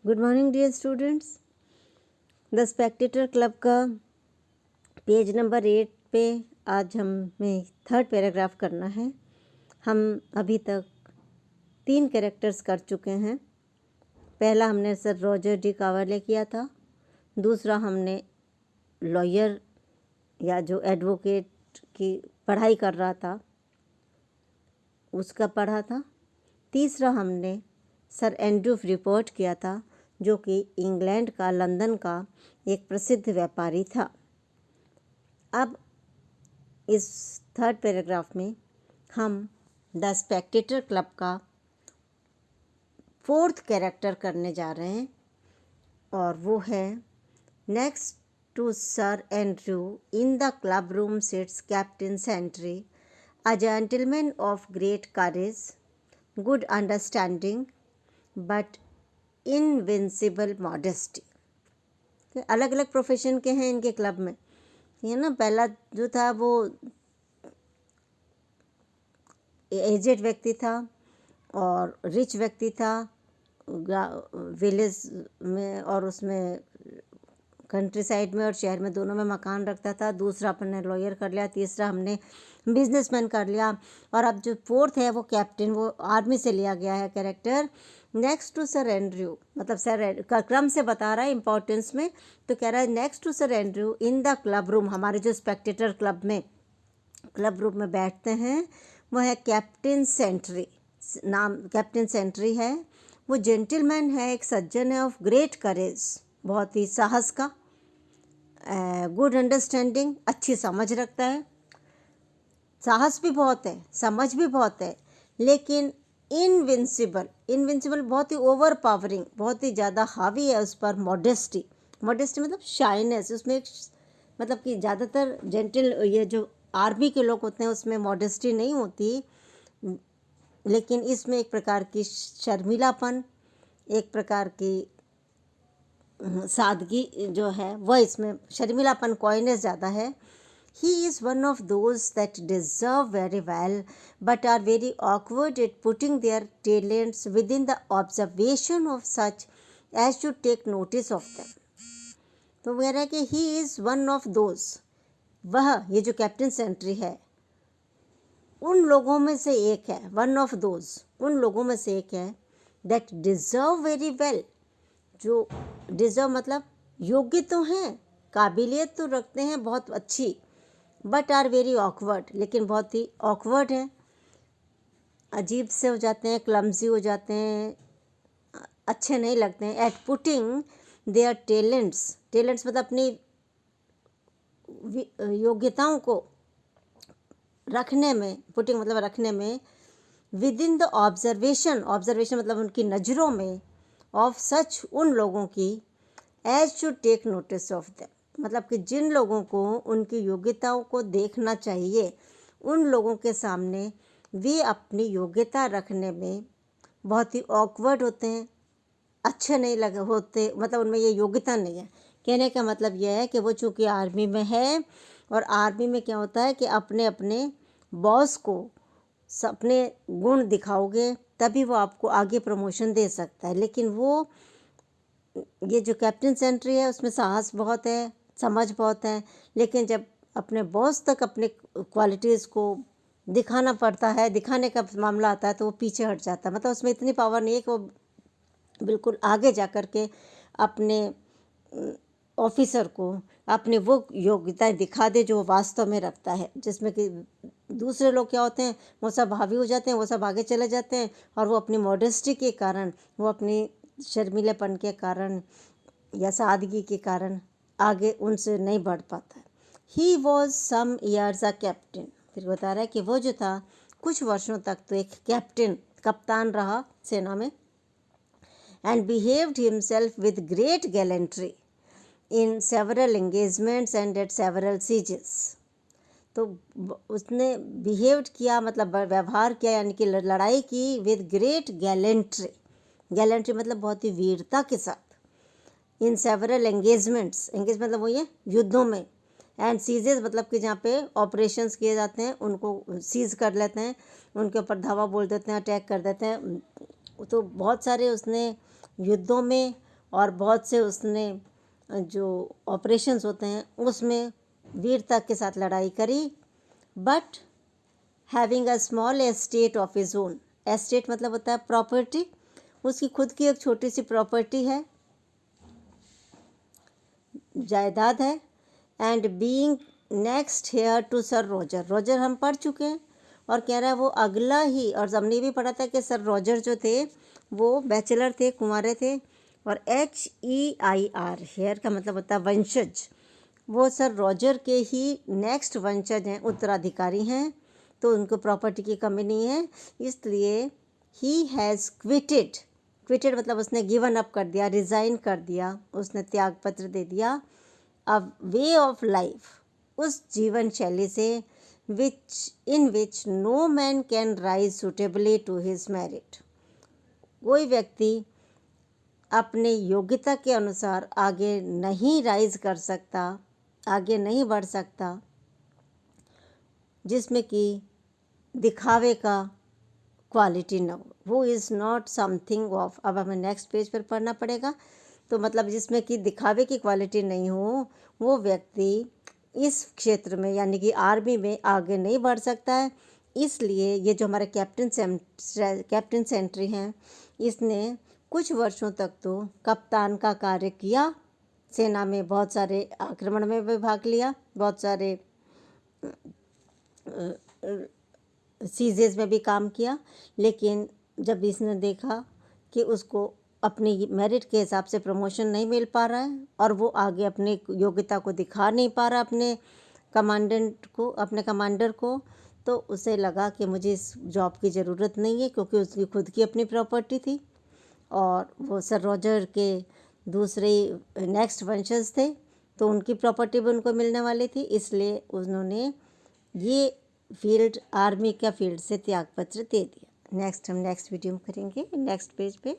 Good morning dear students. The spectator club का page number 8 पे आज हमें थर्ड पैराग्राफ करना है। हम अभी तक 3 कैरेक्टर्स कर चुके हैं। पहला हमने सर रॉजर डी कावर्ले किया था, दूसरा हमने लॉयर या जो एडवोकेट की पढ़ाई कर रहा था उसका पढ़ा था, तीसरा हमने सर एंड्रू फ्रीपोर्ट किया था जो कि इंग्लैंड का, लंदन का एक प्रसिद्ध व्यापारी था। अब इस थर्ड पैराग्राफ में हम द स्पेक्टेटर क्लब का 4th कैरेक्टर करने जा रहे हैं और वो है next to sir Andrew in the club room sits captain Sentry, a gentleman of great courage, good understanding but invincible modesty. अलग अलग प्रोफेशन के हैं इनके क्लब में, ये ना। पहला जो था वो एजेड व्यक्ति था और रिच व्यक्ति था विलेज में, और उसमें कंट्री साइड में और शहर में दोनों में मकान रखता था। दूसरा अपन ने लॉयर कर लिया, तीसरा हमने बिजनेसमैन कर लिया, और अब जो 4th है वो कैप्टन, वो आर्मी से लिया गया है character. Next to sir Andrew, मतलब सर का क्रम से बता रहा है इंपॉर्टेंस में, तो कह रहा है next to sir Andrew in the club room. हमारे जो स्पेक्टेटर क्लब रूम में बैठते हैं वो है कैप्टन सेंट्री। नाम कैप्टन सेंट्री है। वो जेंटलमैन है, एक सज्जन है, ऑफ ग्रेट करेज, बहुत ही साहस का, गुड अंडरस्टैंडिंग, अच्छी समझ रखता है। साहस भी बहुत है, समझ भी बहुत है, लेकिन इनविंसिबल बहुत ही ओवर पावरिंग, बहुत ही ज़्यादा हावी है उस पर मॉडेस्टी मतलब शाइनेस। उसमें एक मतलब कि ज़्यादातर जेंटल ये जो आर्मी के लोग होते हैं उसमें मॉडेस्टी नहीं होती, लेकिन इसमें एक प्रकार की शर्मिलापन, एक प्रकार की सादगी जो है वह इसमें शर्मिलापन, कॉइनेस ज़्यादा है। He is one of those that deserve very well but are very awkward at putting their talents within the observation of such as to take notice of them। तो कह रहा है कि he is one of those, वह ये जो captain Sentry है उन लोगों में से एक है, one of those उन लोगों में से एक है, that deserve very well, जो deserve मतलब योग्य तो हैं, काबिलियत तो रखते हैं बहुत अच्छी, बट आर वेरी ऑकवर्ड, लेकिन बहुत ही ऑकवर्ड है, अजीब से हो जाते हैं, क्लमजी हो जाते हैं, अच्छे नहीं लगते हैं। एट पुटिंग देयर टैलेंट्स मतलब अपनी योग्यताओं को रखने में, पुटिंग मतलब रखने में, विद इन द ऑब्जर्वेशन मतलब उनकी नज़रों में, ऑफ सच उन लोगों की, as to take notice of them मतलब कि जिन लोगों को उनकी योग्यताओं को देखना चाहिए, उन लोगों के सामने वे अपनी योग्यता रखने में बहुत ही ऑकवर्ड होते हैं, अच्छे नहीं लगे होते, मतलब उनमें ये योग्यता नहीं है। कहने का मतलब यह है कि वो चूँकि आर्मी में है, और आर्मी में क्या होता है कि अपने अपने बॉस को अपने गुण दिखाओगे तभी वो आपको आगे प्रमोशन दे सकता है। लेकिन वो ये जो कैप्टन सेंट्री है उसमें साहस बहुत है, समझ बहुत है, लेकिन जब अपने बॉस तक अपने क्वालिटीज़ को दिखाना पड़ता है, दिखाने का मामला आता है, तो वो पीछे हट जाता है। मतलब उसमें इतनी पावर नहीं है कि वो बिल्कुल आगे जा कर के अपने ऑफिसर को अपने वो योग्यताएं दिखा दे जो वास्तव में रखता है, जिसमें कि दूसरे लोग क्या होते हैं, वो सब हावी हो जाते हैं, वो सब आगे चले जाते हैं, और वो अपनी मॉडेस्टी के कारण, वो अपनी शर्मीलेपन के कारण या सादगी के कारण आगे उनसे नहीं बढ़ पाता है। He was some years a captain, फिर बता रहा है कि वो जो था कुछ वर्षों तक तो एक कप्तान रहा सेना में, and behaved himself with great gallantry in several engagements and at several sieges. तो उसने बिहेव्ड किया मतलब व्यवहार किया, यानी कि लड़ाई की, विद ग्रेट गैलेंट्री मतलब बहुत ही वीरता के साथ, इन सेवरल एंगेजमेंट्स मतलब वही है युद्धों में, एंड सीजेस मतलब कि जहाँ पे ऑपरेशंस किए जाते हैं उनको सीज कर लेते हैं, उनके ऊपर धावा बोल देते हैं, अटैक कर देते हैं। तो बहुत सारे उसने युद्धों में और बहुत से उसने जो ऑपरेशंस होते हैं उसमें वीरता के साथ लड़ाई करी। But having a small estate of his own, estate मतलब होता है प्रॉपर्टी, उसकी खुद की एक छोटी सी प्रॉपर्टी है, जायदाद है। And being next heir to sir Roger, Roger हम पढ़ चुके हैं और कह रहा है वो अगला ही, और हमने भी पढ़ा था कि सर रॉजर जो थे वो बैचलर थे, कुंवारे थे। और HEIR, हेयर का मतलब होता है वंशज, वो सर रॉजर के ही नेक्स्ट वंशज हैं, उत्तराधिकारी हैं, तो उनको प्रॉपर्टी की कमी नहीं है। इसलिए ही हैज़ क्विटेड, क्विटेड मतलब उसने गिवन अप कर दिया, रिज़ाइन कर दिया, उसने त्याग पत्र दे दिया अ वे ऑफ लाइफ, उस जीवन शैली से in which no man can rise suitably to his merit. कोई व्यक्ति अपने योग्यता के अनुसार आगे नहीं राइज कर सकता, आगे नहीं बढ़ सकता, जिसमें कि दिखावे का क्वालिटी न हो। वो इज़ नॉट समथिंग ऑफ, अब हमें नेक्स्ट पेज पर पढ़ना पड़ेगा। तो मतलब जिसमें कि दिखावे की क्वालिटी नहीं हो, वो व्यक्ति इस क्षेत्र में यानी कि आर्मी में आगे नहीं बढ़ सकता है। इसलिए ये जो हमारे कैप्टन सेंट्री हैं, इसने कुछ वर्षों तक तो कप्तान का कार्य किया, सेना में बहुत सारे आक्रमण में भी भाग लिया, बहुत सारे सीजेस में भी काम किया। लेकिन जब इसने देखा कि उसको अपनी मेरिट के हिसाब से प्रमोशन नहीं मिल पा रहा है और वो आगे अपने योग्यता को दिखा नहीं पा रहा अपने कमांडेंट को, अपने कमांडर को, तो उसे लगा कि मुझे इस जॉब की ज़रूरत नहीं है, क्योंकि उसकी खुद की अपनी प्रॉपर्टी थी और वो सर रॉजर के दूसरे नेक्स्ट वंशज थे, तो उनकी प्रॉपर्टी भी उनको मिलने वाली थी। इसलिए उन्होंने ये फील्ड, आर्मी का फील्ड से त्यागपत्र दे दिया। नेक्स्ट हम नेक्स्ट वीडियो में करेंगे, नेक्स्ट पेज पे।